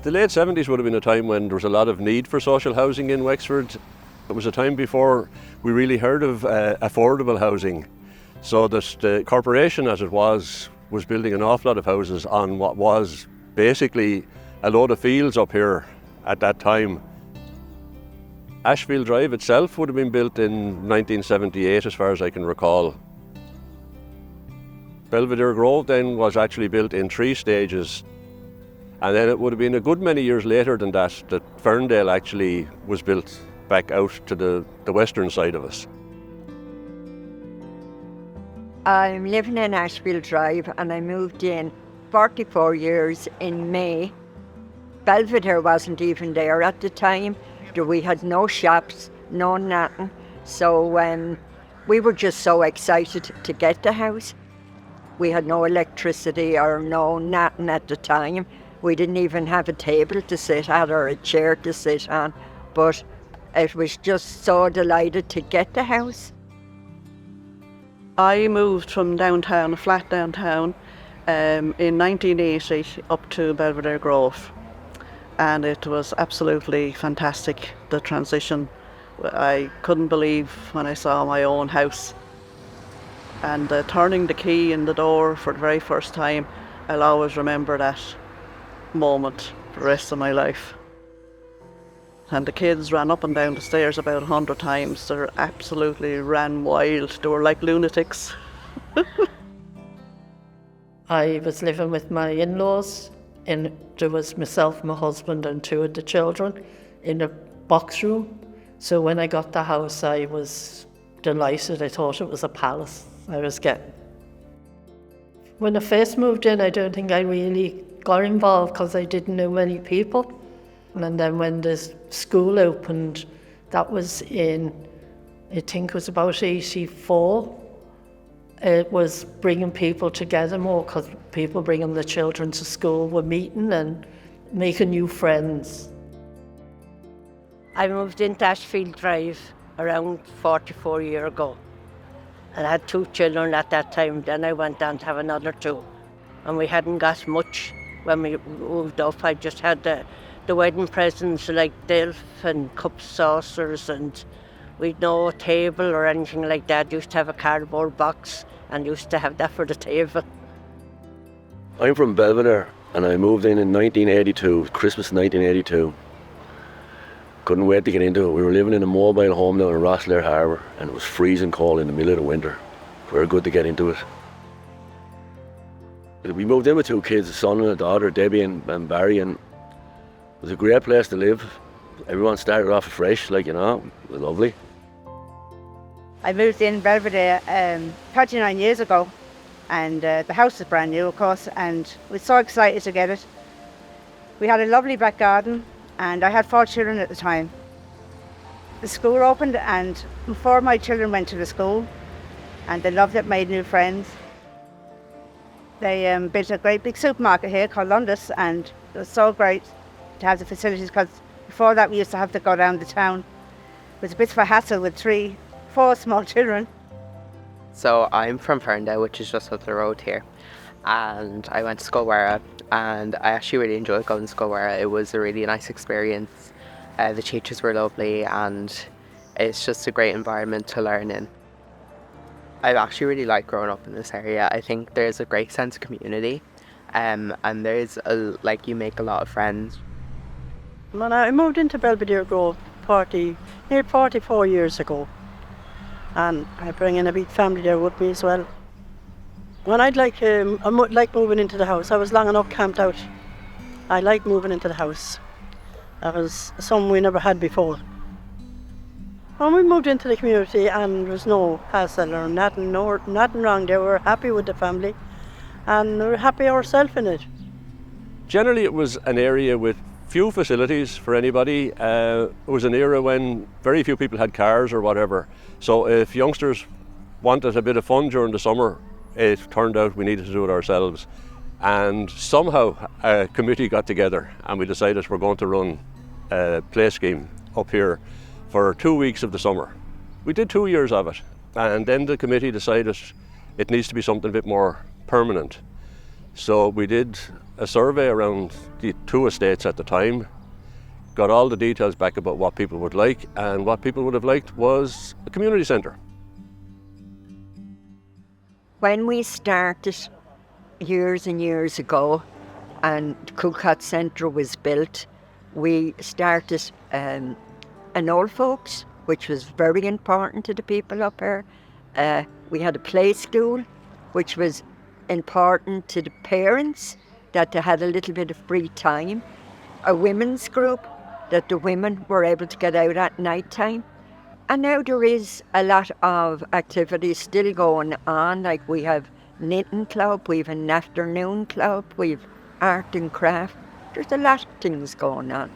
The late 70s would have been a time when there was a lot of need for social housing in Wexford. It was a time before we really heard of affordable housing. So that the corporation, as it was building an awful lot of houses on what was basically a load of fields up here at that time. Ashfield Drive itself would have been built in 1978 as far as I can recall. Belvedere Grove then was actually built in 3 stages, and then it would have been a good many years later than that Ferndale actually was built back out to the western side of us. I'm living in Ashfield Drive and I moved in 44 years in May. Belvedere wasn't even there at the time. We had no shops, no nothing. So we were just so excited to get the house. We had no electricity or no nothing at the time. We didn't even have a table to sit at or a chair to sit on. But it was just so delighted to get the house. I moved from downtown, a flat downtown, in 1980 up to Belvedere Grove. And it was absolutely fantastic, the transition. I couldn't believe when I saw my own house. And turning the key in the door for the very first time, I'll always remember that moment for the rest of my life. And the kids ran up and down the stairs about 100 times. They absolutely ran wild. They were like lunatics. I was living with my in-laws, and there was myself, my husband and 2 of the children in a box room. So when I got the house, I was delighted. I thought it was a palace I was getting. When I first moved in, I don't think I really got involved because I didn't know many people. And then when the school opened, that was in, I think it was about 84. It was bringing people together more because people bringing the children to school were meeting and making new friends. I moved into Ashfield Drive around 44 years ago. And I had 2 children at that time. Then I went on to have another 2. And we hadn't got much when we moved up. I just had the wedding presents like delf and cups, saucers, and we'd no table or anything like that. Used to have a cardboard box and used to have that for the table. I'm from Belvedere and I moved in 1982, Christmas 1982. Couldn't wait to get into it. We were living in a mobile home down in Rosslare Harbour and it was freezing cold in the middle of the winter. Very good to get into it. We moved in with 2 kids, a son and a daughter, Debbie and Barry, and it was a great place to live. Everyone started off afresh, like, you know, it was lovely. I moved in Belvedere 39 years ago, and the house is brand new, of course, and we're so excited to get it. We had a lovely back garden, and I had 4 children at the time. The school opened, and 4 of my children went to the school, and they loved it, made new friends. They built a great big supermarket here called Londis, and it was so great to have the facilities, because before that we used to have to go down the town. It was a bit of a hassle with 4 small children. So I'm from Ferndale, which is just up the road here, and I went to Scolwara, and I actually really enjoyed going to Scolwara. It was a really nice experience. The teachers were lovely, and it's just a great environment to learn in. I actually really like growing up in this area. I think there's a great sense of community, and there's you make a lot of friends. When I moved into Belvedere Grove 44 years ago, and I bring in a big family there with me as well. When I like moving into the house, I was long enough camped out. I like moving into the house. That was something we never had before. When we moved into the community and there was no hassle or nothing wrong there, we were happy with the family and we were happy ourselves in it. Generally it was an area with few facilities for anybody. It was an era when very few people had cars or whatever. So if youngsters wanted a bit of fun during the summer, it turned out we needed to do it ourselves. And somehow a committee got together and we decided we're going to run a play scheme up here for 2 weeks of the summer. We did 2 years of it, and then the committee decided it needs to be something a bit more permanent. So we did a survey around the 2 estates at the time, got all the details back about what people would like, and what people would have liked was a community centre. When we started years and years ago and Coolcotts Centre was built, we started an old folks, which was very important to the people up here. We had a play school, which was important to the parents, that they had a little bit of free time. A women's group, that the women were able to get out at night time. And now there is a lot of activities still going on, like we have knitting club, we have an afternoon club, we have art and craft. There's a lot of things going on.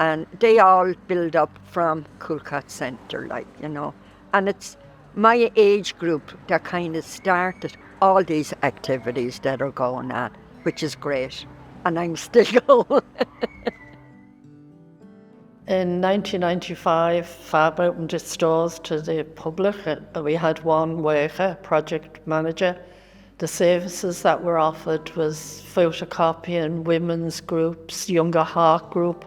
And they all build up from Coolcotts Centre, like, you know. And it's my age group that kind of started all these activities that are going on, which is great. And I'm still going. In 1995, Fab opened its doors to the public. We had one worker, project manager. The services that were offered was photocopying, women's groups, younger heart group,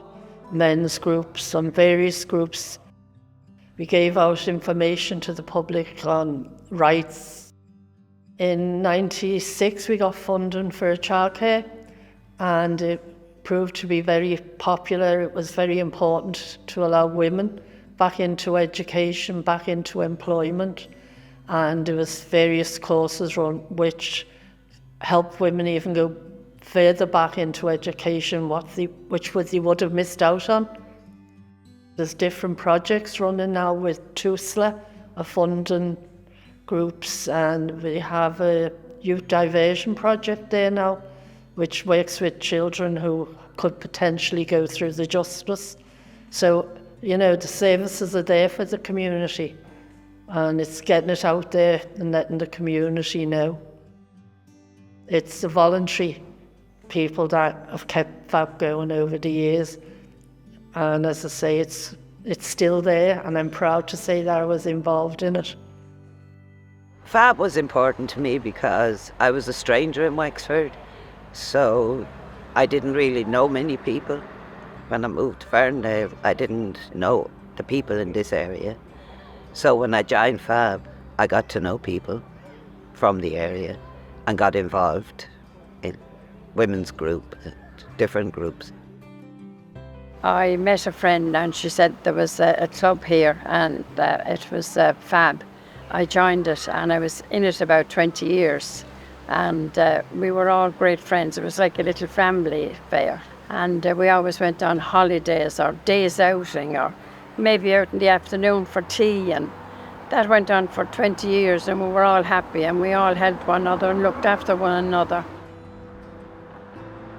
men's groups, and various groups. We gave out information to the public on rights. In '96, we got funding for childcare, and it proved to be very popular. It was very important to allow women back into education, back into employment, and there was various courses run which helped women even go further back into education, which they would have missed out on. There's different projects running now with TUSLA, funding groups, and we have a youth diversion project there now, which works with children who could potentially go through the justice. So, you know, the services are there for the community, and it's getting it out there and letting the community know. It's the voluntary people that have kept Fab going over the years. And as I say, it's still there, and I'm proud to say that I was involved in it. Fab was important to me because I was a stranger in Wexford, so I didn't really know many people. When I moved to Ferndale, I didn't know the people in this area. So when I joined Fab, I got to know people from the area and got involved in women's group, different groups. I met a friend and she said there was a club here and it was Fab. I joined it and I was in it about 20 years and we were all great friends. It was like a little family affair, and we always went on holidays or days outing or maybe out in the afternoon for tea, and that went on for 20 years and we were all happy and we all helped one another and looked after one another.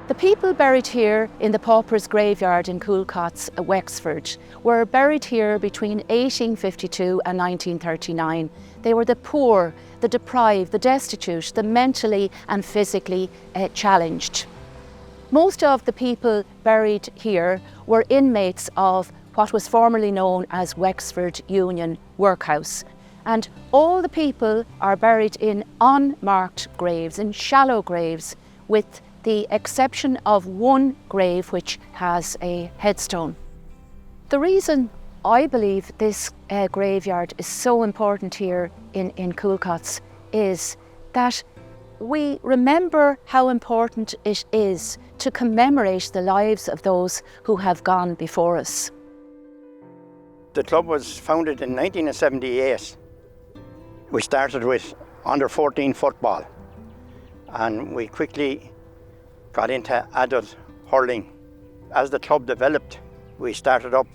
The people buried here in the Paupers Graveyard in Coolcotts, Wexford, were buried here between 1852 and 1939. They were the poor, the deprived, the destitute, the mentally and physically challenged. Most of the people buried here were inmates of what was formerly known as Wexford Union Workhouse. And all the people are buried in unmarked graves, in shallow graves, with the exception of one grave which has a headstone. The reason I believe this graveyard is so important here in Coolcotts is that we remember how important it is to commemorate the lives of those who have gone before us. The club was founded in 1978. We started with under 14 football and we quickly got into adult hurling. As the club developed, we started up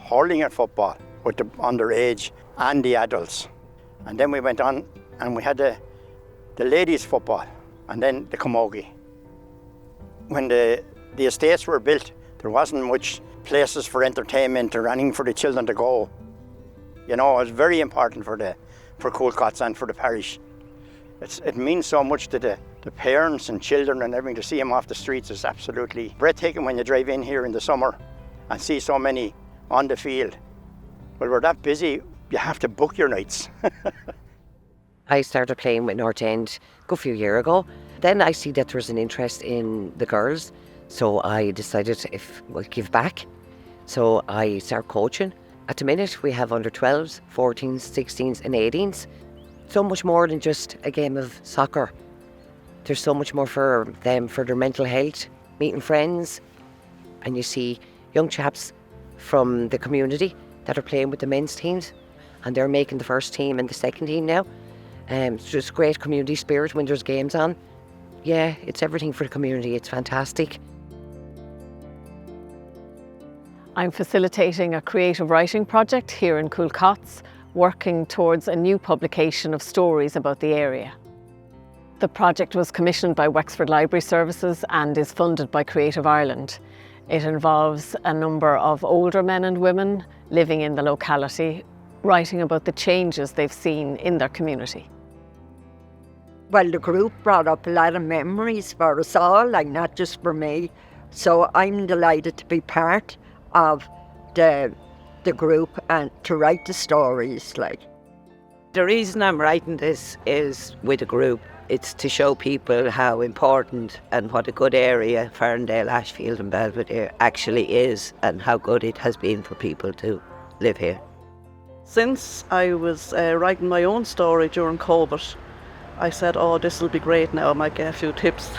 hurling at football with the underage and the adults. And then we went on and we had the ladies football and then the camogie. When the estates were built, there wasn't much places for entertainment or anything for the children to go. You know, it was very important for Coolcotts and for the parish. It means so much to the parents and children and everything. To see them off the streets is absolutely breathtaking when you drive in here in the summer and see so many on the field. Well, we're that busy, you have to book your nights. I started playing with North End a good few years ago, Then I see that there's an interest in the girls, so I decided if we'll give back. So I start coaching. At the minute we have under 12s, 14s, 16s and 18s. So much more than just a game of soccer. There's so much more for them, for their mental health, meeting friends. And you see young chaps from the community that are playing with the men's teams, and they're making the first team and the second team now. It's just great community spirit when there's games on. Yeah, it's everything for the community. It's fantastic. I'm facilitating a creative writing project here in Coolcotts, working towards a new publication of stories about the area. The project was commissioned by Wexford Library Services and is funded by Creative Ireland. It involves a number of older men and women living in the locality, writing about the changes they've seen in their community. Well, the group brought up a lot of memories for us all, like not just for me. So I'm delighted to be part of the group and to write the stories. Like, the reason I'm writing this is with a group. It's to show people how important and what a good area Ferndale, Ashfield and Belvedere actually is, and how good it has been for people to live here. Since I was writing my own story during COVID, I said, oh, this will be great now. I might get a few tips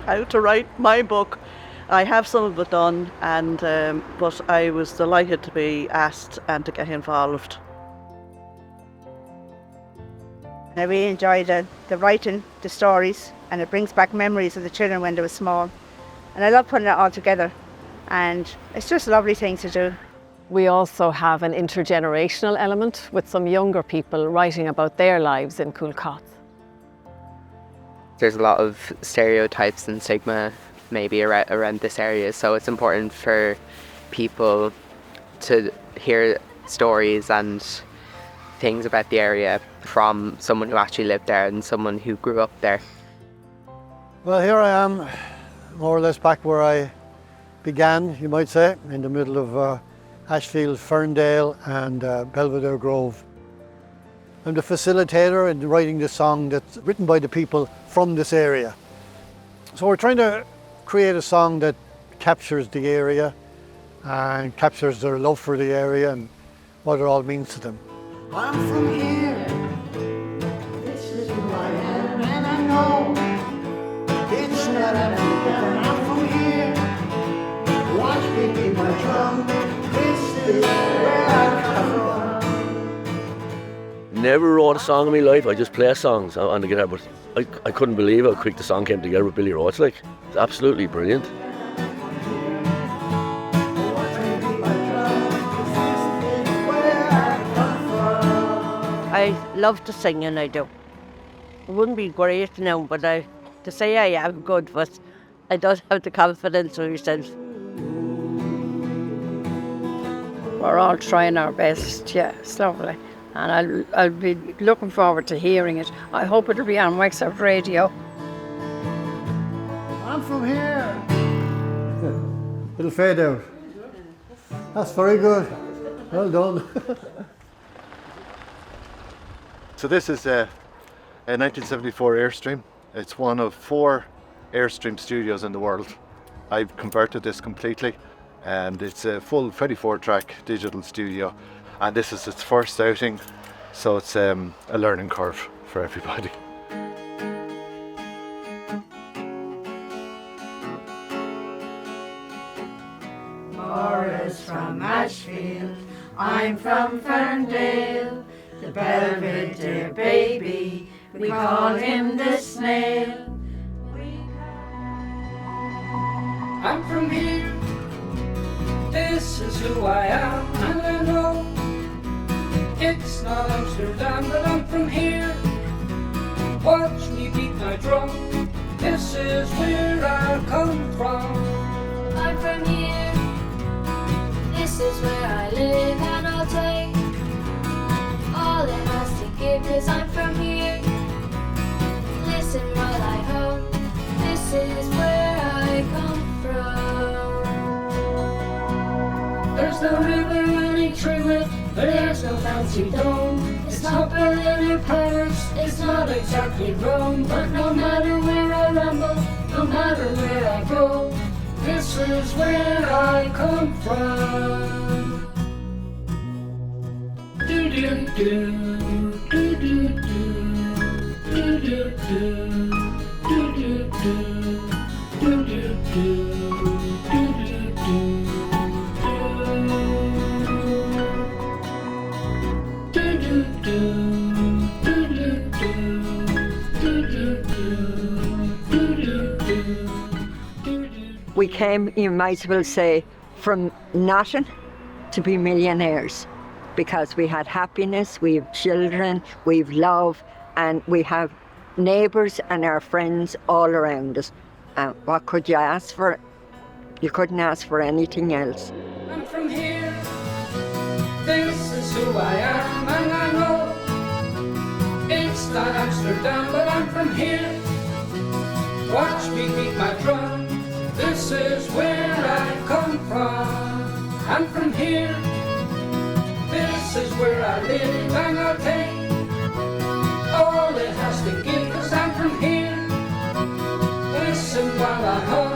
how to write my book. I have some of it done, and but I was delighted to be asked and to get involved. I really enjoy the writing, the stories, and it brings back memories of the children when they were small. And I love putting it all together, and it's just a lovely thing to do. We also have an intergenerational element with some younger people writing about their lives in Coolcotts. There's a lot of stereotypes and stigma maybe around this area, so it's important for people to hear stories and things about the area from someone who actually lived there and someone who grew up there. Well, here I am, more or less back where I began, you might say, in the middle of Ashfield, Ferndale and Belvedere Grove. I'm the facilitator in writing the song that's written by the people from this area. So we're trying to create a song that captures the area and captures their love for the area and what it all means to them. I'm from here, this is who I am, and I know it's not Africa. I'm from here, watch me beat my drum, this is where I come from. Never wrote a song in my life, I just play songs on the guitar, but I couldn't believe how quick the song came together with Billy Roach. Like, it's absolutely brilliant. I love to sing, and I do. I wouldn't be great now, but to say I am good, but I don't have the confidence of yourself. We're all trying our best, yeah, it's lovely. And I'll be looking forward to hearing it. I hope it'll be on Wexford Radio. I'm from here. It'll fade out. That's very good. Well done. So this is a 1974 Airstream. It's one of 4 Airstream studios in the world. I've converted this completely, and it's a full 24-track digital studio. And this is its first outing, so it's a learning curve for everybody. Laura's from Ashfield, I'm from Ferndale, the Belvedere baby, we call him the snail. I'm from here, this is who I am, and I know it's not Amsterdam, but I'm from here. Watch me beat my drum, this is where I come from. I'm from here, this is where I live, and I'll take all it has to give, 'cause I'm from here. Listen while I hum, this is where I come from. There's no river running through it, there's no fancy dome. It's not Berlin or Paris, it's not exactly Rome, but no matter where I ramble, no matter where I go, this is where I come from. Do do do, do do do, do do do, do do do, do do do, do do We came, you might as well say, from nothing to be millionaires, because we had happiness, we have children, we've love, and we have neighbours and our friends all around us. And what could you ask for? You couldn't ask for anything else. I'm from here, this is who I am, and I know it's not Amsterdam, but I'm from here. Watch me beat my drum, this is where I come from. I'm from here, this is where I live, and I'll take all it has to give, 'cause I'm from here. Listen while I hum.